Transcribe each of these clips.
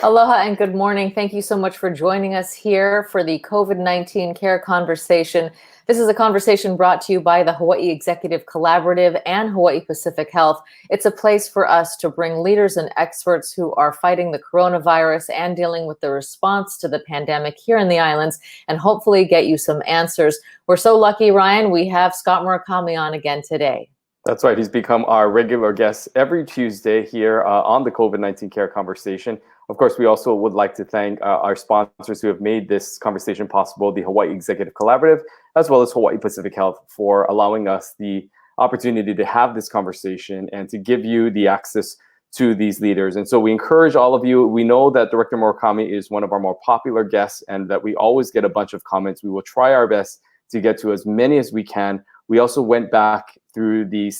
Aloha and good morning. Thank you so much for joining us here for the COVID-19 Care Conversation. This is a conversation brought to you by the Hawaii Executive Collaborative and Hawaii Pacific Health. It's a place for us to bring leaders and experts who are fighting the coronavirus and dealing with the response to the pandemic here in the islands and hopefully get you some answers. We're so lucky, Ryan, we have Scott Murakami on again today. That's right. He's become our regular guest every Tuesday here on the COVID-19 Care Conversation. Of course, we also would like to thank our sponsors who have made this conversation possible, the Hawaii Executive Collaborative, as well as Hawaii Pacific Health, for allowing us the opportunity to have this conversation and to give you the access to these leaders. And so we encourage all of you. We know that Director Murakami is one of our more popular guests and that we always get a bunch of comments. We will try our best to get to as many as we can. We also went back through the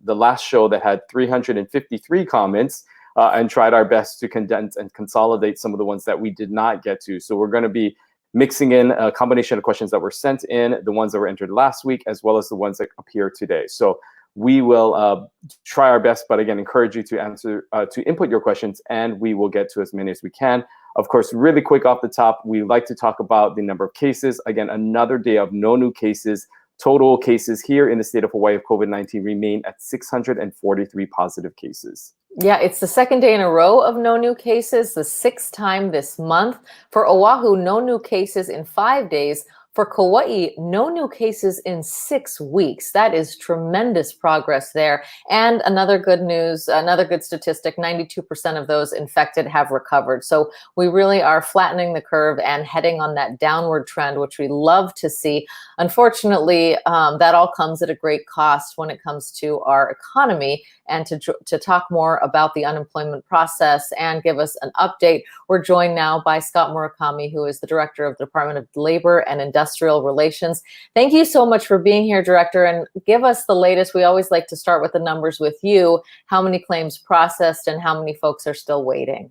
last show that had 353 comments and tried our best to condense and consolidate some of the ones that we did not get to. So we're going to be mixing in a combination of questions that were sent in, the ones that were entered last week, as well as the ones that appear today. So we will try our best, but again, encourage you to to input your questions, and we will get to as many as we can. Of course, really quick off the top, we like to talk about the number of cases. Again, another day of no new cases. Total cases here in the state of Hawaii of COVID-19 remain at 643 positive cases. Yeah, it's the second day in a row of no new cases, the sixth time this month. For Oahu, no new cases in 5 days. For Kauai, no new cases in 6 weeks. That is tremendous progress there. And another good news, another good statistic, 92% of those infected have recovered. So we really are flattening the curve and heading on that downward trend, which we love to see. Unfortunately, that all comes at a great cost when it comes to our economy. And to talk more about the unemployment process and give us an update, we're joined now by Scott Murakami, who is the Director of the Department of Labor and Industrial Relations. Thank you so much for being here, Director, and give us the latest. We always like to start with the numbers with you. How many claims processed and how many folks are still waiting?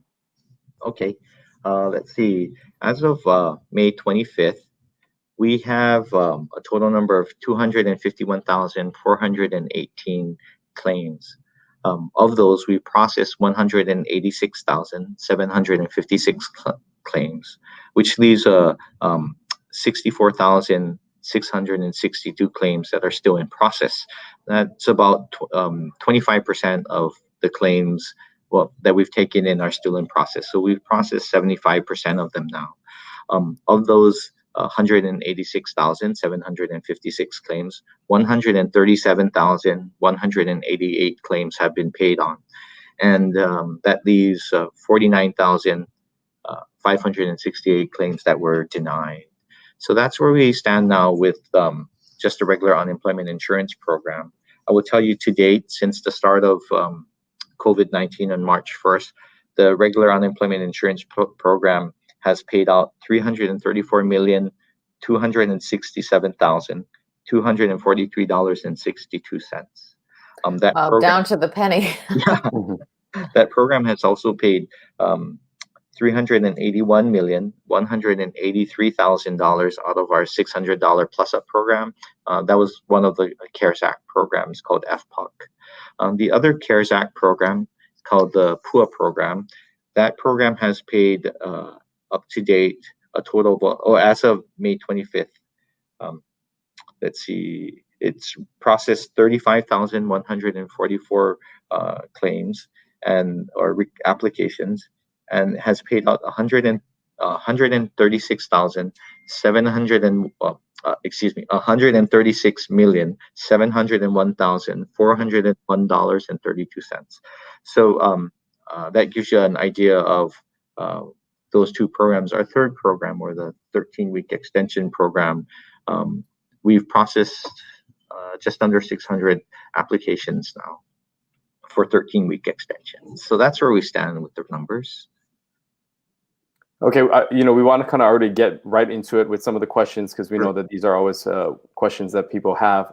Okay, let's see. As of May 25th, we have a total number of 251,418 claims. Of those, we processed 186,756 claims, which leaves 64,662 claims that are still in process. That's about 25% of the claims that we've taken in are still in process. So we've processed 75% of them now. Of those 186,756 claims, 137,188 claims have been paid on. And that leaves 49,568 claims that were denied. So that's where we stand now with just a regular unemployment insurance program. I will tell you to date, since the start of COVID-19 on March 1st, the regular unemployment insurance program has paid out $334,267,243.62. Down to the penny. Yeah, that program has also paid $381,183,000 out of our $600 plus up program. That was one of the CARES Act programs called FPUC. The other CARES Act program called the PUA program. That program has paid up to date a total of, as of May 25th, let's see, it's processed 35,144 claims or applications, and has paid out 136,701,401.32. So that gives you an idea of those two programs. Our third program, or the 13-week extension program, we've processed just under 600 applications now for 13-week extensions. So that's where we stand with the numbers. Okay, we want to kind of already get right into it with some of the questions, because we know that these are always questions that people have.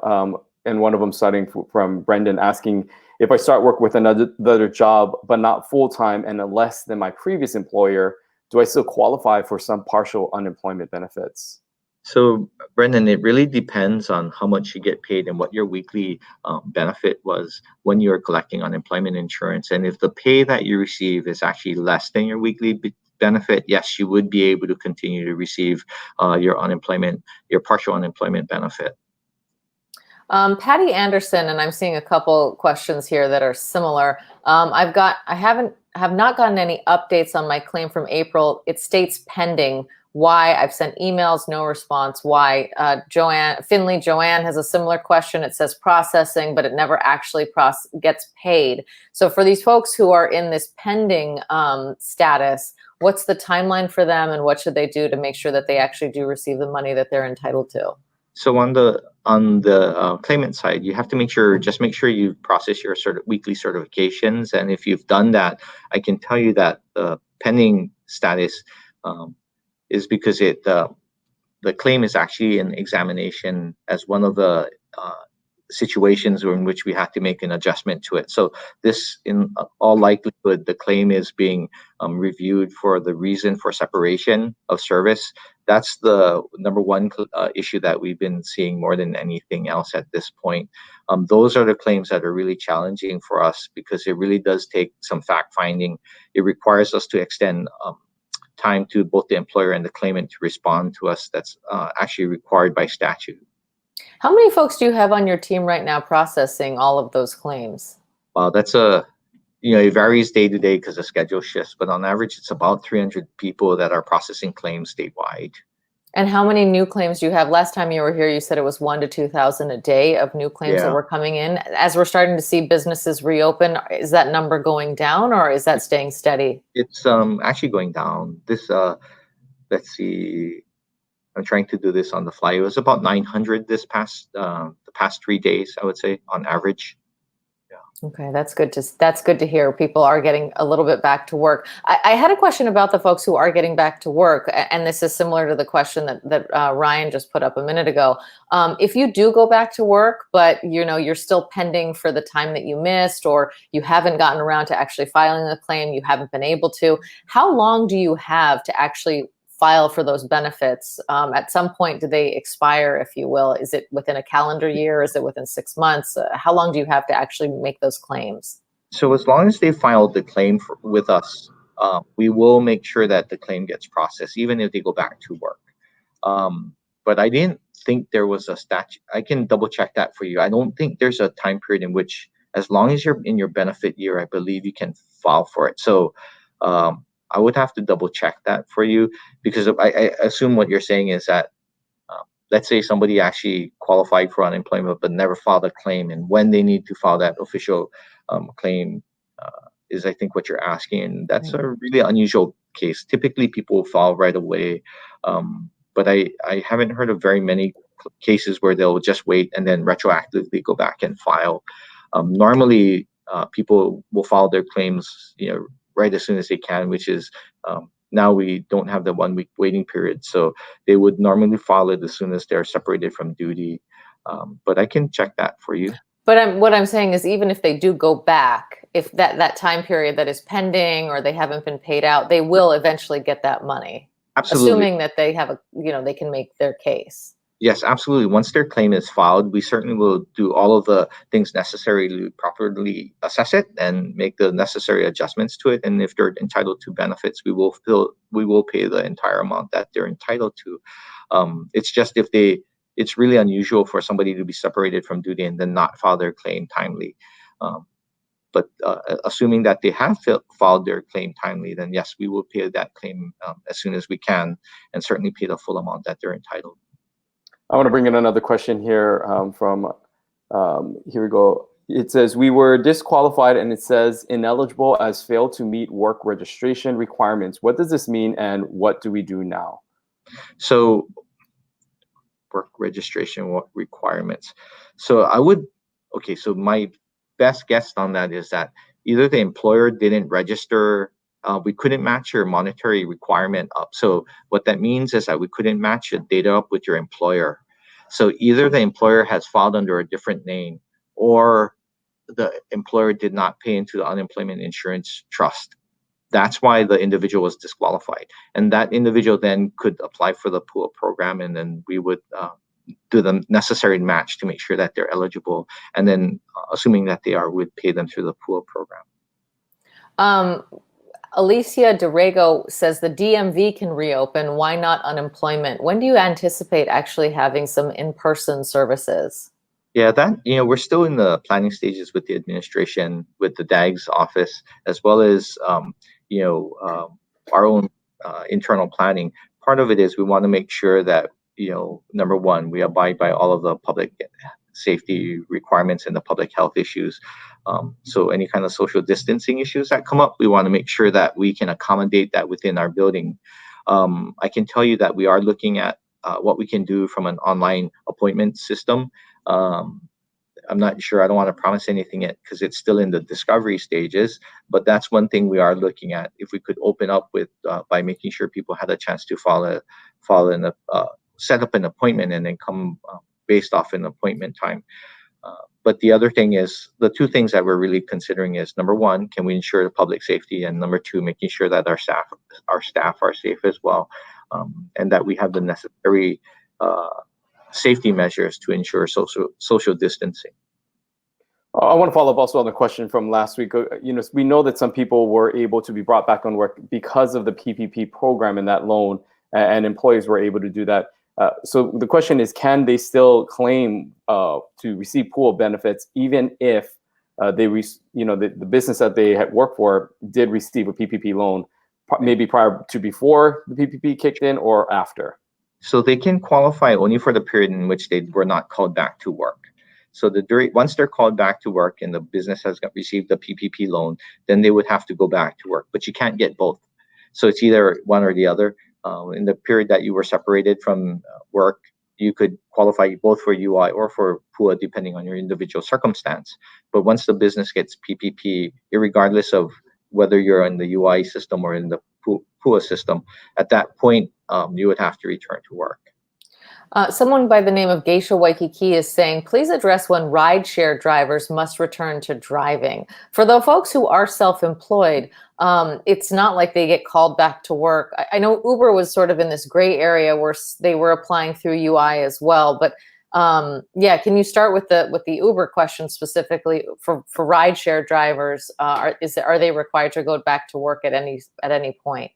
And one of them starting from Brendan asking, if I start work with another job, but not full-time and less than my previous employer, do I still qualify for some partial unemployment benefits? So, Brendan, it really depends on how much you get paid and what your weekly benefit was when you're collecting unemployment insurance. And if the pay that you receive is actually less than your weekly benefit, yes, you would be able to continue to receive your partial unemployment benefit. Patty Anderson, and I'm seeing a couple questions here that are similar. I have not gotten any updates on my claim from April. It states pending. Why? I've sent emails, no response. Why? Joanne has a similar question. It says processing, but it never actually gets paid. So for these folks who are in this pending status, what's the timeline for them, and what should they do to make sure that they actually do receive the money that they're entitled to? So on the claimant side, you have to make sure you process your weekly certifications, and if you've done that, I can tell you that the pending status is because the claim is actually in examination as one of the situations in which we have to make an adjustment to it. So this, in all likelihood, the claim is being reviewed for the reason for separation of service. That's the number one issue that we've been seeing more than anything else at this point. Those are the claims that are really challenging for us because it really does take some fact finding. It requires us to extend time to both the employer and the claimant to respond to us. That's actually required by statute. How many folks do you have on your team right now processing all of those claims? That's it varies day to day because the schedule shifts, but on average, it's about 300 people that are processing claims statewide. And how many new claims do you have? Last time you were here, you said it was 1,000 to 2,000 a day of new claims that were coming in. As we're starting to see businesses reopen, is that number going down or is that staying steady? It's actually going down. Let's see. I'm trying to do this on the fly. It was about 900 the past 3 days, I would say, on average. Okay, that's good to hear. People are getting a little bit back to work. I had a question about the folks who are getting back to work, and this is similar to the question that Ryan just put up a minute ago. If you do go back to work, but you're still pending for the time that you missed, or you haven't gotten around to actually filing a claim, you haven't been able to, how long do you have to actually file for those benefits? At some point, do they expire, if you will? Is it within a calendar year? Is it within 6 months? How long do you have to actually make those claims? So as long as they filed the claim with us, we will make sure that the claim gets processed, even if they go back to work. But I didn't think there was a statute. I can double check that for you. I don't think there's a time period in which, as long as you're in your benefit year, I believe you can file for it. So I would have to double check that for you, because I assume what you're saying is that let's say somebody actually qualified for unemployment but never filed a claim, and when they need to file that official claim is, I think, what you're asking. And that's a really unusual case. Typically, people file right away, but I haven't heard of very many cases where they'll just wait and then retroactively go back and file. Normally, people will file their claims, right as soon as they can, which is now we don't have the 1 week waiting period. So they would normally file it as soon as they're separated from duty. But I can check that for you. But what I'm saying is, even if they do go back, if that time period that is pending or they haven't been paid out, they will eventually get that money. Absolutely. Assuming that they have they can make their case. Yes, absolutely. Once their claim is filed, we certainly will do all of the things necessary to properly assess it and make the necessary adjustments to it. And if they're entitled to benefits, we will pay the entire amount that they're entitled to. It's just it's really unusual for somebody to be separated from duty and then not file their claim timely. But assuming that they have filed their claim timely, then yes, we will pay that claim as soon as we can, and certainly pay the full amount that they're entitled. I want to bring in another question here here we go. It says, we were disqualified, and it says ineligible as failed to meet work registration requirements. What does this mean, and what do we do now? So work registration requirements. So so my best guess on that is that either the employer didn't register, we couldn't match your monetary requirement up. So what that means is that we couldn't match the data up with your employer. So either the employer has filed under a different name, or the employer did not pay into the unemployment insurance trust that's why the individual was disqualified. And that individual then could apply for the PUA program, and then we would do the necessary match to make sure that they're eligible. And then assuming that they are, we'd pay them through the PUA program. Alicia Derego says the DMV can reopen. Why not unemployment? When do you anticipate actually having some in-person services? Yeah, that, we're still in the planning stages with the administration, with the DAG's office, as well as, our own internal planning. Part of it is we want to make sure that, number one, we abide by all of the public safety requirements and the public health issues. So any kind of social distancing issues that come up, we want to make sure that we can accommodate that within our building. I can tell you that we are looking at what we can do from an online appointment system. I'm not sure. I don't want to promise anything yet because it's still in the discovery stages. But that's one thing we are looking at. If we could open up with by making sure people had a chance to set up an appointment and then come based off an appointment time. But the other thing is, the two things that we're really considering is, number one, can we ensure the public safety, and number two, making sure that our staff are safe as well, and that we have the necessary safety measures to ensure social distancing. I want to follow up also on the question from last week. We know that some people were able to be brought back on work because of the PPP program and that loan, and employees were able to do that. So the question is, can they still claim to receive PUA benefits even if the business that they had worked for did receive a PPP loan, maybe prior to before the PPP kicked in or after? So they can qualify only for the period in which they were not called back to work. So once they're called back to work and the business has received the PPP loan, then they would have to go back to work. But you can't get both. So it's either one or the other. In the period that you were separated from work, you could qualify both for UI or for PUA, depending on your individual circumstance. But once the business gets PPP, regardless of whether you're in the UI system or in the PUA system, at that point, you would have to return to work. Someone by the name of Geisha Waikiki is saying, please address when rideshare drivers must return to driving. For the folks who are self-employed, it's not like they get called back to work. I know Uber was sort of in this gray area where they were applying through UI as well. But yeah, can you start with the Uber question specifically for rideshare drivers? Are they required to go back to work at any point?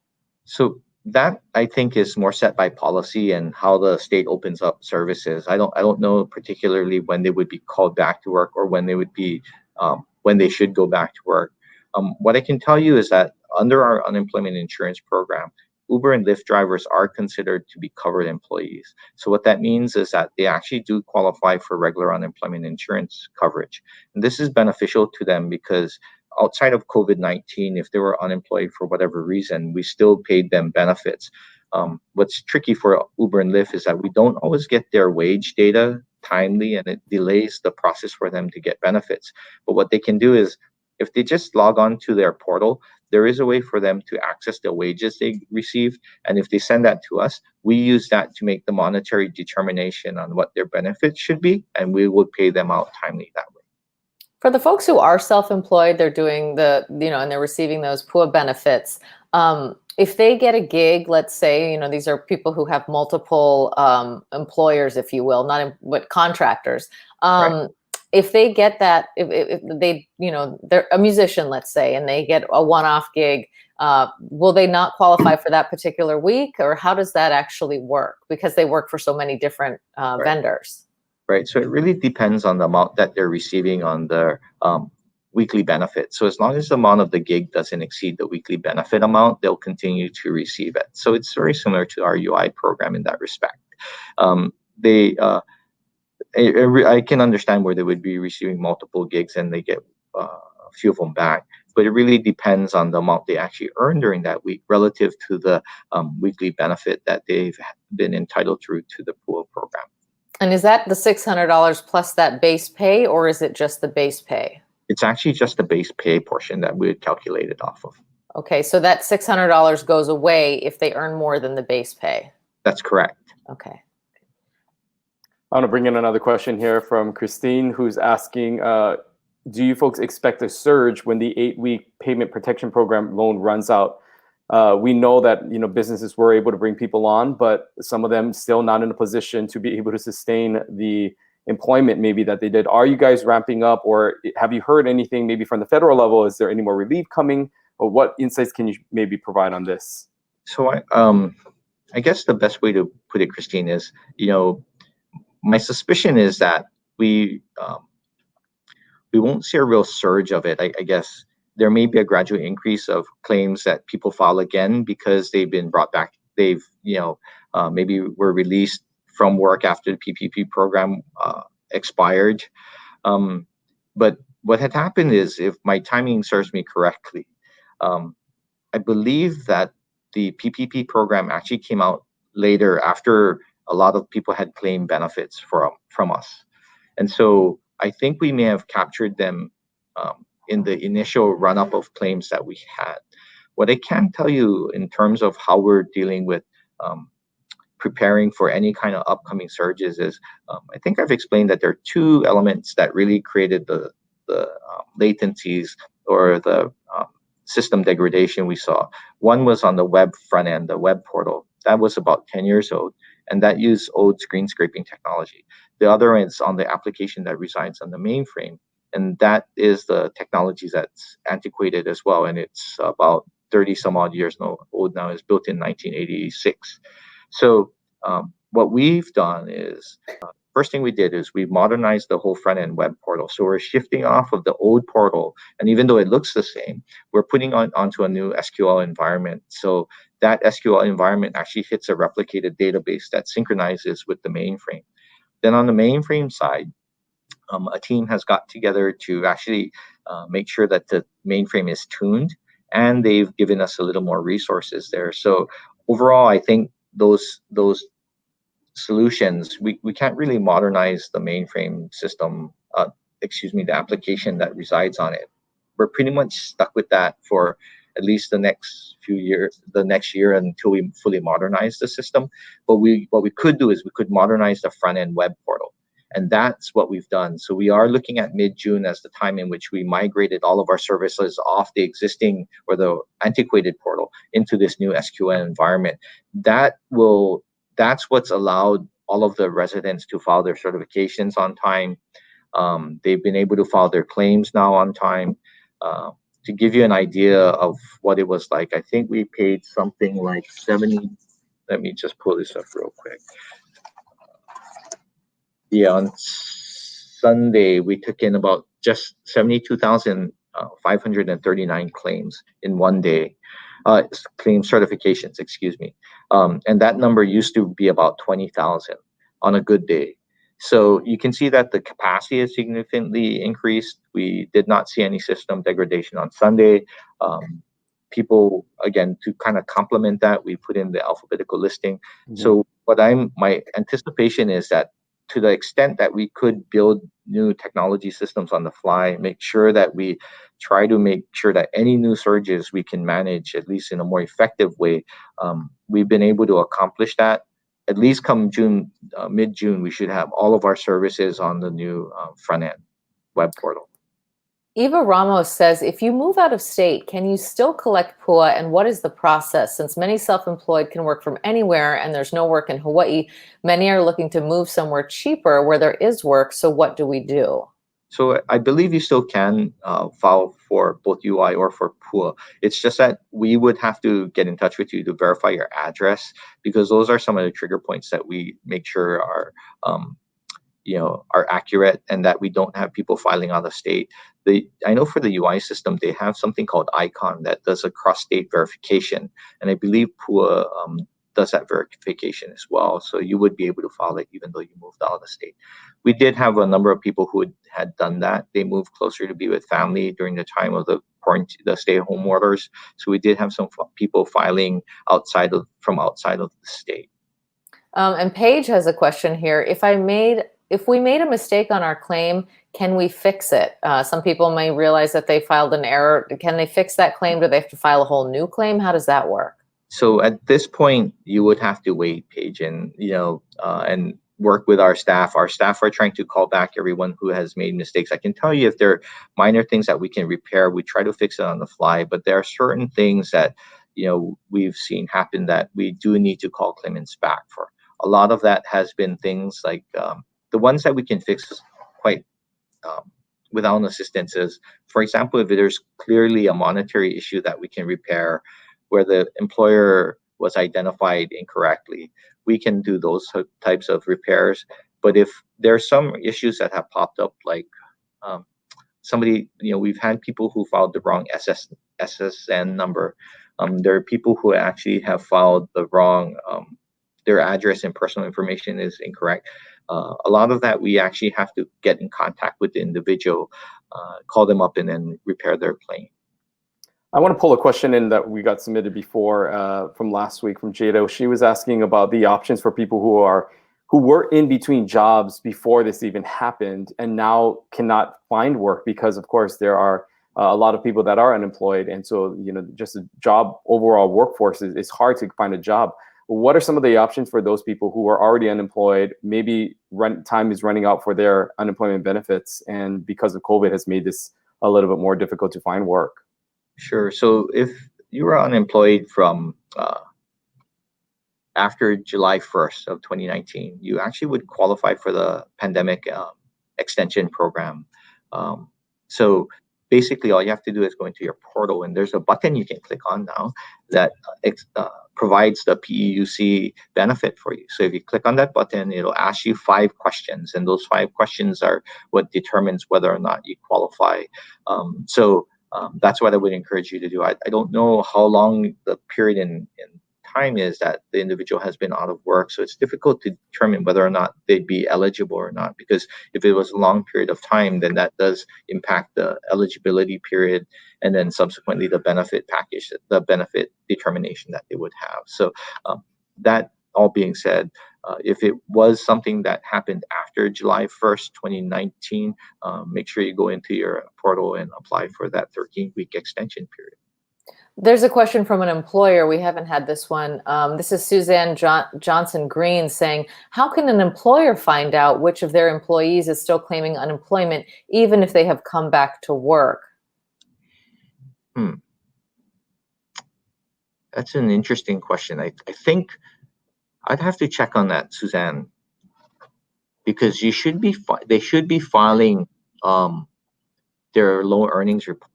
So that, I think, is more set by policy and how the state opens up services. I don't know particularly when they would be called back to work or when they would be when they should go back to work. What I can tell you is that under our unemployment insurance program, Uber and Lyft drivers are considered to be covered employees. So what that means is that they actually do qualify for regular unemployment insurance coverage. And this is beneficial to them because outside of COVID-19, if they were unemployed for whatever reason, we still paid them benefits. What's tricky for Uber and Lyft is that we don't always get their wage data timely, and it delays the process for them to get benefits. But what they can do is, if they just log on to their portal, there is a way for them to access the wages they receive. And if they send that to us, we use that to make the monetary determination on what their benefits should be, and we will pay them out timely that way. For the folks who are self-employed, they're doing and they're receiving those PUA benefits. If they get a gig, let's say, these are people who have multiple employers, if you will, but contractors. Right. If they get that, if they, they're a musician, let's say, and they get a one-off gig, will they not qualify for that particular week, or how does that actually work? Because they work for so many different vendors. Right. So it really depends on the amount that they're receiving on their weekly benefit. So as long as the amount of the gig doesn't exceed the weekly benefit amount, they'll continue to receive it. So it's very similar to our UI program in that respect. I can understand where they would be receiving multiple gigs and they get a few of them back, but it really depends on the amount they actually earn during that week relative to the weekly benefit that they've been entitled to the PUA program. And is that the $600 plus that base pay, or is it just the base pay? It's actually just the base pay portion that we would calculate it off of. Okay, so that $600 goes away if they earn more than the base pay. That's correct. Okay. I want to bring in another question here from Christine, who's asking, do you folks expect a surge when the 8-week payment protection program loan runs out? We know that businesses were able to bring people on, but some of them still not in a position to be able to sustain the employment maybe that they did. Are you guys ramping up, or have you heard anything maybe from the federal level? Is there any more relief coming, or what insights can you maybe provide on this? So I guess the best way to put it, Christine, is my suspicion is that we won't see a real surge of it. I guess there may be a gradual increase of claims that people file again because they've been brought back. They've maybe were released from work after the PPP program expired. But what had happened is, if my timing serves me correctly, I believe that the PPP program actually came out later after a lot of people had claimed benefits from us. And so I think we may have captured them in the initial run-up of claims that we had. What I can tell you in terms of how we're dealing with preparing for any kind of upcoming surges is, I think I've explained that there are two elements that really created the latencies or the system degradation we saw. One was on the web front end, the web portal. That was about 10 years old, and that used old screen scraping technology. The other is on the application that resides on the mainframe, and that is the technology that's antiquated as well, and it's about 30 some odd years old now. It's built in 1986. So what we've done is, first thing we did is we modernized the whole front end web portal. So we're shifting off of the old portal, and even though it looks the same, we're putting onto a new SQL environment. So that SQL environment actually hits a replicated database that synchronizes with the mainframe. Then on the mainframe side, a team has got together to actually make sure that the mainframe is tuned, and they've given us a little more resources there. So overall, I think those solutions, we can't really modernize the mainframe system, the application that resides on it. We're pretty much stuck with that for at least the next year until we fully modernize the system. But what we could do is we could modernize the front end web portal. And that's what we've done. So we are looking at mid-June as the time in which we migrated all of our services off the existing or the antiquated portal into this new SQL environment. That's what's allowed all of the residents to file their certifications on time. They've been able to file their claims now on time. To give you an idea of what it was like, I think we paid something like 70. Let me just pull this up real quick. Yeah, on Sunday, we took in about just 72,539 claims in one day. Claim certifications, excuse me. And that number used to be about 20,000 on a good day. So you can see that the capacity has significantly increased. We did not see any system degradation on Sunday. People, again, to kind of complement that, we put in the alphabetical listing. Mm-hmm. So my anticipation is that, to the extent that we could build new technology systems on the fly, make sure that we try to make sure that any new surges we can manage, at least in a more effective way. We've been able to accomplish that. At least come June, mid-June, we should have all of our services on the new front-end web portal. Eva Ramos says, if you move out of state, can you still collect PUA, and what is the process? Since many self-employed can work from anywhere and there's no work in Hawaii, many are looking to move somewhere cheaper where there is work. So what do we do? So I believe you still can file for both UI or for PUA. It's just that we would have to get in touch with you to verify your address, because those are some of the trigger points that we make sure are accurate, and that we don't have people filing out of state. I know for the UI system, they have something called ICON that does a cross-state verification, and I believe PUA does that verification as well. So you would be able to file it even though you moved out of the state. We did have a number of people who had done that. They moved closer to be with family during the time of the stay-at-home orders. So we did have some people filing from outside of the state. And Paige has a question here. If we made a mistake on our claim, can we fix it? Some people may realize that they filed an error. Can they fix that claim? Do they have to file a whole new claim? How does that work? So at this point, you would have to wait, Paige, and work with our staff. Our staff are trying to call back everyone who has made mistakes. I can tell you if there are minor things that we can repair, we try to fix it on the fly. But there are certain things that we've seen happen that we do need to call claimants back for. A lot of that has been things like the ones that we can fix quite without assistance is, for example, if there's clearly a monetary issue that we can repair where the employer was identified incorrectly, we can do those types of repairs. But if there are some issues that have popped up, like somebody, we've had people who filed the wrong SSN number. There are people who actually have filed the wrong, their address and personal information is incorrect. A lot of that we actually have to get in contact with the individual, call them up, and then repair their claim. I want to pull a question in that we got submitted before from last week from Jado. She was asking about the options for people who were in between jobs before this even happened and now cannot find work because, of course, there are a lot of people that are unemployed. And so, just a job overall workforce is hard to find a job. What are some of the options for those people who are already unemployed? Maybe time is running out for their unemployment benefits, and because of COVID has made this a little bit more difficult to find work. Sure. So if you were unemployed from after July 1st of 2019, you actually would qualify for the pandemic extension program. So basically, all you have to do is go into your portal, and there's a button you can click on now that provides the PEUC benefit for you. So if you click on that button, it'll ask you 5 questions, and those 5 questions are what determines whether or not you qualify. That's what I would encourage you to do. I don't know how long the period in time is that the individual has been out of work, so it's difficult to determine whether or not they'd be eligible or not, because if it was a long period of time, then that does impact the eligibility period and then subsequently the benefit package, the benefit determination that they would have. So that all being said, if it was something that happened after July 1st, 2019, make sure you go into your portal and apply for that 13-week extension period. There's a question from an employer. We haven't had this one. This is Suzanne Johnson Green saying, how can an employer find out which of their employees is still claiming unemployment, even if they have come back to work? That's an interesting question. I think I'd have to check on that, Suzanne, because they should be filing their low earnings report.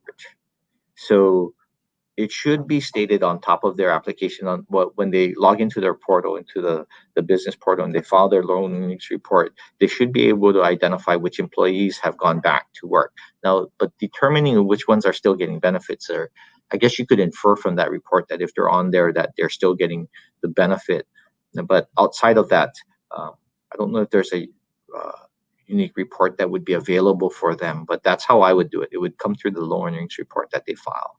So it should be stated on top of their application on when they log into their portal, into the business portal, and they file their loan earnings report. They should be able to identify which employees have gone back to work. Now, but determining which ones are still getting benefits, or I guess you could infer from that report that if they're on there that they're still getting the benefit. But outside of that, I don't know if there's a unique report that would be available for them, but that's how I would do it. It would come through the loan earnings report that they file.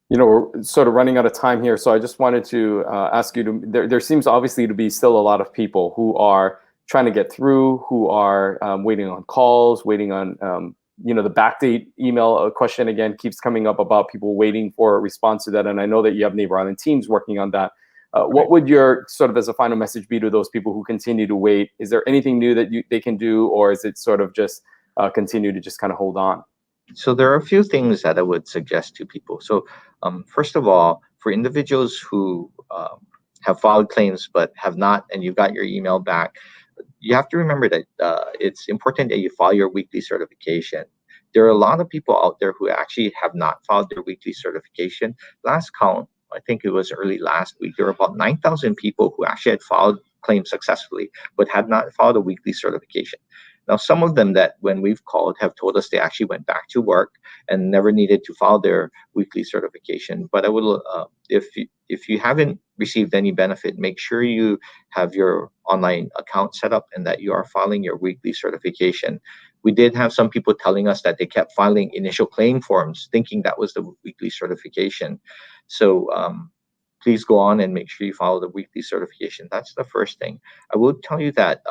We're sort of running out of time here, so I just wanted to ask you to. There seems obviously to be still a lot of people who are trying to get through, who are waiting on calls, waiting on the backdate email question again keeps coming up about people waiting for a response to that, and I know that you have Neighbor Island teams working on that. What would your sort of as a final message be to those people who continue to wait? Is there anything new that they can do, or is it sort of just continue to just kind of hold on? So there are a few things that I would suggest to people. So first of all, for individuals who have filed claims but have not, and you've got your email back, you have to remember that it's important that you file your weekly certification. There are a lot of people out there who actually have not filed their weekly certification. Last count, I think it was early last week, there were about 9,000 people who actually had filed claims successfully but had not filed a weekly certification. Now, some of them that when we've called have told us they actually went back to work and never needed to file their weekly certification. But I would, if you haven't received any benefit, make sure you have your online account set up and that you are filing your weekly certification. We did have some people telling us that they kept filing initial claim forms, thinking that was the weekly certification. So please go on and make sure you follow the weekly certification. That's the first thing. I will tell you that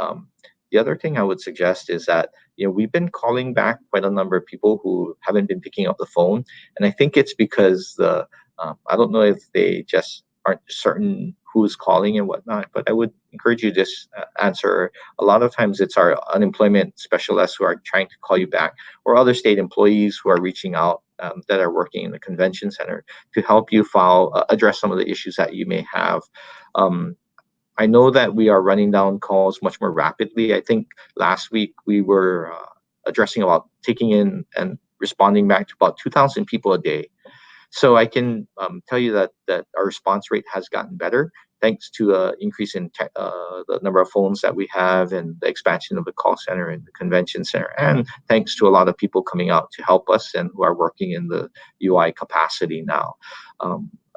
the other thing I would suggest is that we've been calling back quite a number of people who haven't been picking up the phone, and I think it's because I don't know if they just aren't certain who's calling and whatnot. But I would encourage you to just answer. A lot of times it's our unemployment specialists who are trying to call you back, or other state employees who are reaching out that are working in the convention center to help you address some of the issues that you may have. I know that we are running down calls much more rapidly. I think last week we were addressing about taking in and responding back to about 2,000 people a day. So I can tell you that our response rate has gotten better thanks to an increase in the number of phones that we have and the expansion of the call center and the convention center, and thanks to a lot of people coming out to help us and who are working in the UI capacity now.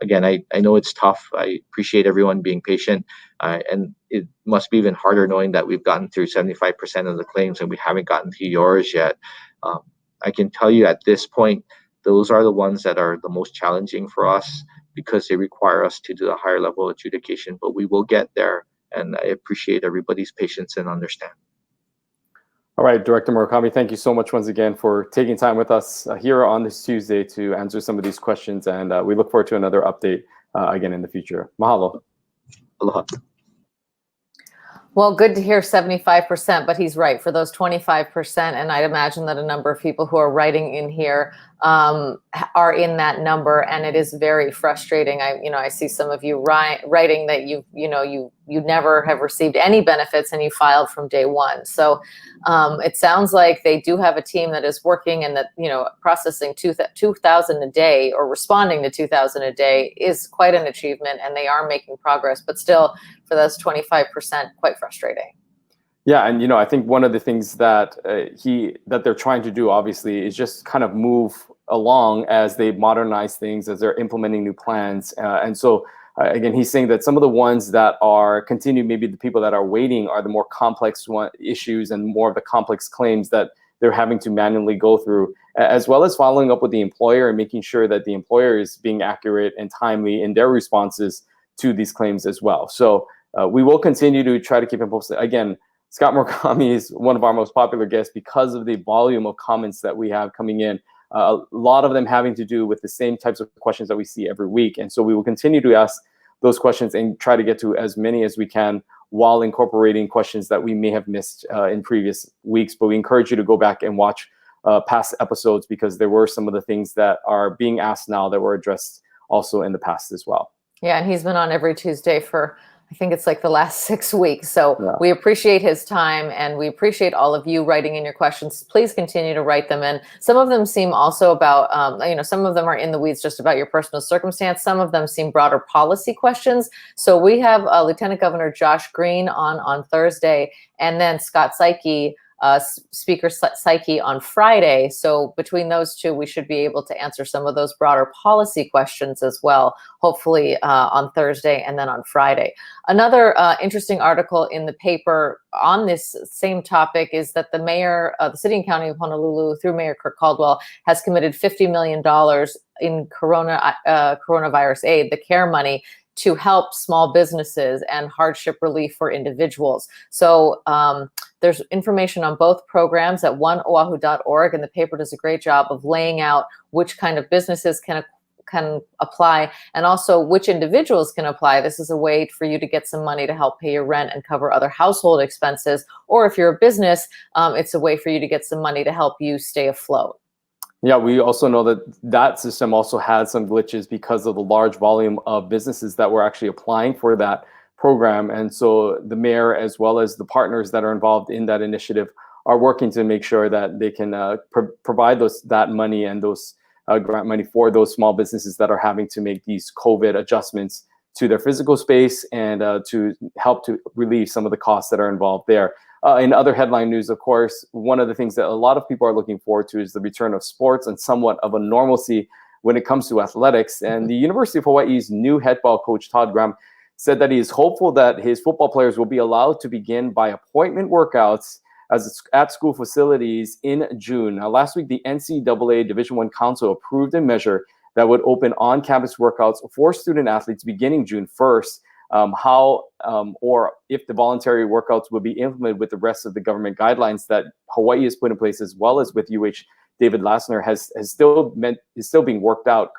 Again, I know it's tough. I appreciate everyone being patient, and it must be even harder knowing that we've gotten through 75% of the claims and we haven't gotten to yours yet. I can tell you at this point, those are the ones that are the most challenging for us because they require us to do a higher level of adjudication, but we will get there, and I appreciate everybody's patience and understanding. All right, Director Murakami, thank you so much once again for taking time with us here on this Tuesday to answer some of these questions, and we look forward to another update again in the future. Mahalo. Aloha. Well, good to hear 75%, but he's right for those 25%. And I'd imagine that a number of people who are writing in here are in that number, and it is very frustrating. I see some of you writing that you never have received any benefits and you filed from day one. So it sounds like they do have a team that is working, and that processing 2,000 a day or responding to 2,000 a day is quite an achievement, and they are making progress. But still, for those 25%, quite frustrating. Yeah, and I think one of the things that they're trying to do, obviously, is just kind of move along as they modernize things, as they're implementing new plans. And so, again, he's saying that some of the ones that are continuing, maybe the people that are waiting, are the more complex issues and more of the complex claims that they're having to manually go through, as well as following up with the employer and making sure that the employer is being accurate and timely in their responses to these claims as well. So we will continue to try to keep him posted. Again, Scott Murakami is one of our most popular guests because of the volume of comments that we have coming in. A lot of them having to do with the same types of questions that we see every week. And so we will continue to ask those questions and try to get to as many as we can while incorporating questions that we may have missed in previous weeks. But we encourage you to go back and watch past episodes, because there were some of the things that are being asked now that were addressed also in the past as well. Yeah, and he's been on every Tuesday for, I think it's like the last 6 weeks. So yeah, we appreciate his time, and we appreciate all of you writing in your questions. Please continue to write them in. Some of them seem also about, some of them are in the weeds just about your personal circumstance. Some of them seem broader policy questions. So we have Lieutenant Governor Josh Green on Thursday, and then Scott Psyche, Speaker Psyche on Friday. So between those two, we should be able to answer some of those broader policy questions as well, hopefully on Thursday and then on Friday. Another interesting article in the paper on this same topic is that the mayor of the city and county of Honolulu, through Mayor Kirk Caldwell, has committed $50 million in coronavirus aid, the CARE money, to help small businesses and hardship relief for individuals. So there's information on both programs at oneoahu.org, and the paper does a great job of laying out which kind of businesses can apply, and also which individuals can apply. This is a way for you to get some money to help pay your rent and cover other household expenses. Or if you're a business, it's a way for you to get some money to help you stay afloat. Yeah, we also know that system also had some glitches because of the large volume of businesses that were actually applying for that program. And so the mayor, as well as the partners that are involved in that initiative, are working to make sure that they can provide that money and those grant money for those small businesses that are having to make these COVID adjustments to their physical space, and to help to relieve some of the costs that are involved there. In other headline news, of course, one of the things that a lot of people are looking forward to is the return of sports and somewhat of a normalcy when it comes to athletics. And the University of Hawaii's new head ball coach, Todd Graham, said that he is hopeful that his football players will be allowed to begin by appointment workouts at school facilities in June. Now, last week, the NCAA Division I Council approved a measure that would open on-campus workouts for student athletes beginning June 1st. Or if the voluntary workouts will be implemented with the rest of the government guidelines that Hawaii has put in place, as well as with UH David Lassner, is still being worked out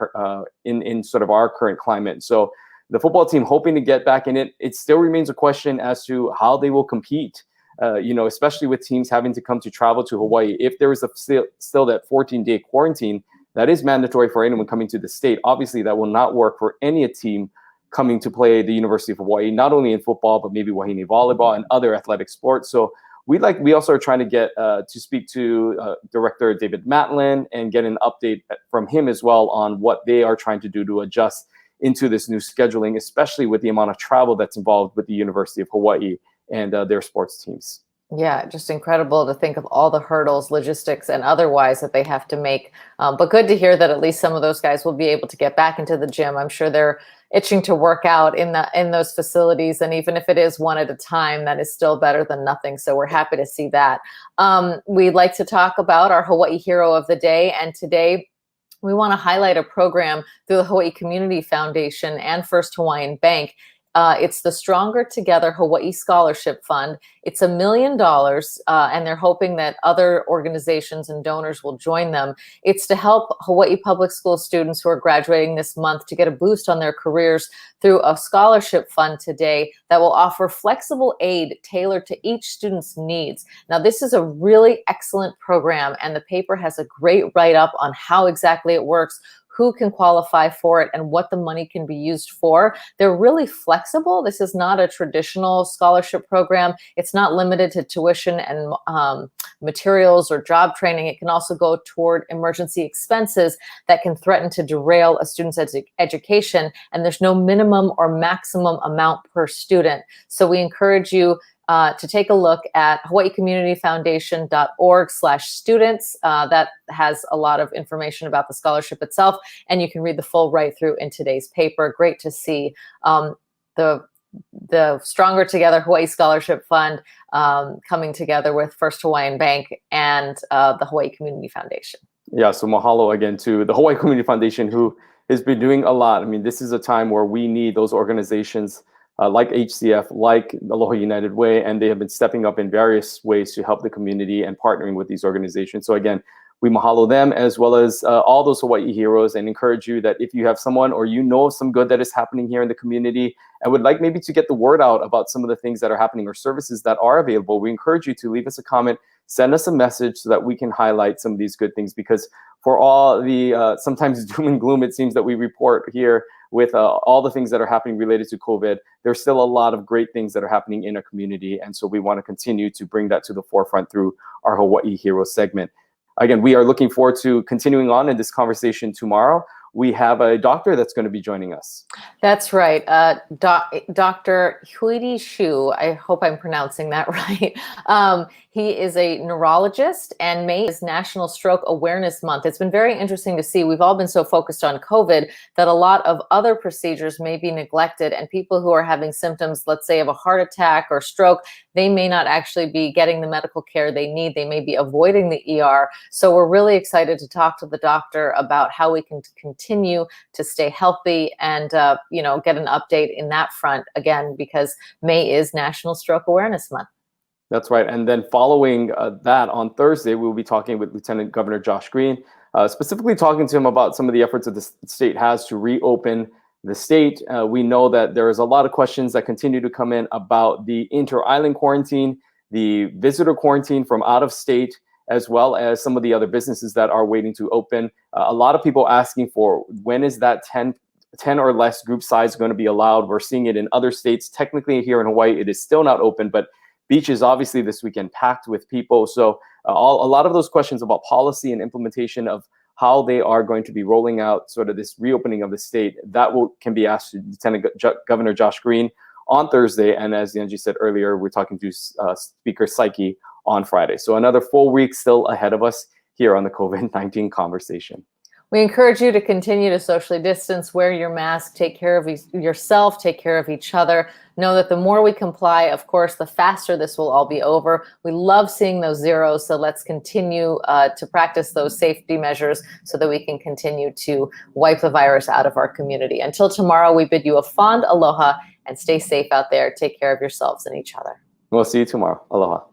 in sort of our current climate. So the football team hoping to get back in it. It still remains a question as to how they will compete, especially with teams having to come to travel to Hawaii. If there is still that 14-day quarantine that is mandatory for anyone coming to the state, obviously that will not work for any team coming to play the University of Hawaii, not only in football, but maybe Wahine volleyball and other athletic sports. So we also are trying to get to speak to Director David Matlin and get an update from him as well on what they are trying to do to adjust into this new scheduling, especially with the amount of travel that's involved with the University of Hawaii and their sports teams. Yeah, just incredible to think of all the hurdles, logistics and otherwise, that they have to make. But good to hear that at least some of those guys will be able to get back into the gym. I'm sure they're itching to work out in those facilities. And even if it is one at a time, that is still better than nothing. So we're happy to see that. We'd like to talk about our Hawaii Hero of the Day. And today we want to highlight a program through the Hawaii Community Foundation and First Hawaiian Bank. It's the Stronger Together Hawaii Scholarship Fund. It's $1 million, and they're hoping that other organizations and donors will join them. It's to help Hawaii public school students who are graduating this month to get a boost on their careers through a scholarship fund today that will offer flexible aid tailored to each student's needs. Now, this is a really excellent program, and the paper has a great write-up on how exactly it works, who can qualify for it, and what the money can be used for. They're really flexible. This is not a traditional scholarship program. It's not limited to tuition and materials or job training. It can also go toward emergency expenses that can threaten to derail a student's education, and there's no minimum or maximum amount per student. So we encourage you to take a look at hawaiicommunityfoundation.org/students. That has a lot of information about the scholarship itself, and you can read the full write-through in today's paper. Great to see the Stronger Together Hawaii Scholarship Fund coming together with First Hawaiian Bank and the Hawaii Community Foundation. Yeah, so mahalo again to the Hawaii Community Foundation, who has been doing a lot. I mean, this is a time where we need those organizations like HCF, like Aloha United Way, and they have been stepping up in various ways to help the community and partnering with these organizations. So again, we mahalo them as well as all those Hawaii heroes, and encourage you that if you have someone or you know some good that is happening here in the community and would like maybe to get the word out about some of the things that are happening or services that are available, we encourage you to leave us a comment, send us a message so that we can highlight some of these good things, because for all the sometimes doom and gloom it seems that we report here with all the things that are happening related to COVID, there's still a lot of great things that are happening in our community. And so we want to continue to bring that to the forefront through our Hawaii Hero segment. Again, we are looking forward to continuing on in this conversation tomorrow. We have a doctor that's going to be joining us. That's right. Dr. Huidi Shu, I hope I'm pronouncing that right. He is a neurologist, and May is National Stroke Awareness Month. It's been very interesting to see. We've all been so focused on COVID that a lot of other procedures may be neglected, and people who are having symptoms, let's say, of a heart attack or stroke, they may not actually be getting the medical care they need. They may be avoiding the ER. So we're really excited to talk to the doctor about how we can continue to stay healthy and get an update in that front, again, because May is National Stroke Awareness Month. That's right. And then following that, on Thursday, we'll be talking with Lieutenant Governor Josh Green, specifically talking to him about some of the efforts that the state has to reopen the state. We know that there is a lot of questions that continue to come in about the inter-island quarantine, the visitor quarantine from out of state, as well as some of the other businesses that are waiting to open. A lot of people asking for, when is that 10 or less group size going to be allowed? We're seeing it in other states. Technically here in Hawaii, it is still not open, but beaches obviously this weekend packed with people. So a lot of those questions about policy and implementation of how they are going to be rolling out sort of this reopening of the state, that can be asked to Lieutenant Governor Josh Green on Thursday. And as Angie said earlier, we're talking to Speaker Saiki on Friday. So another full week still ahead of us here on the COVID-19 conversation. We encourage you to continue to socially distance, wear your mask, take care of yourself, take care of each other. Know that the more we comply, of course, the faster this will all be over. We love seeing those zeros, so let's continue to practice those safety measures so that we can continue to wipe the virus out of our community. Until tomorrow, we bid you a fond aloha and stay safe out there. Take care of yourselves and each other. We'll see you tomorrow. Aloha.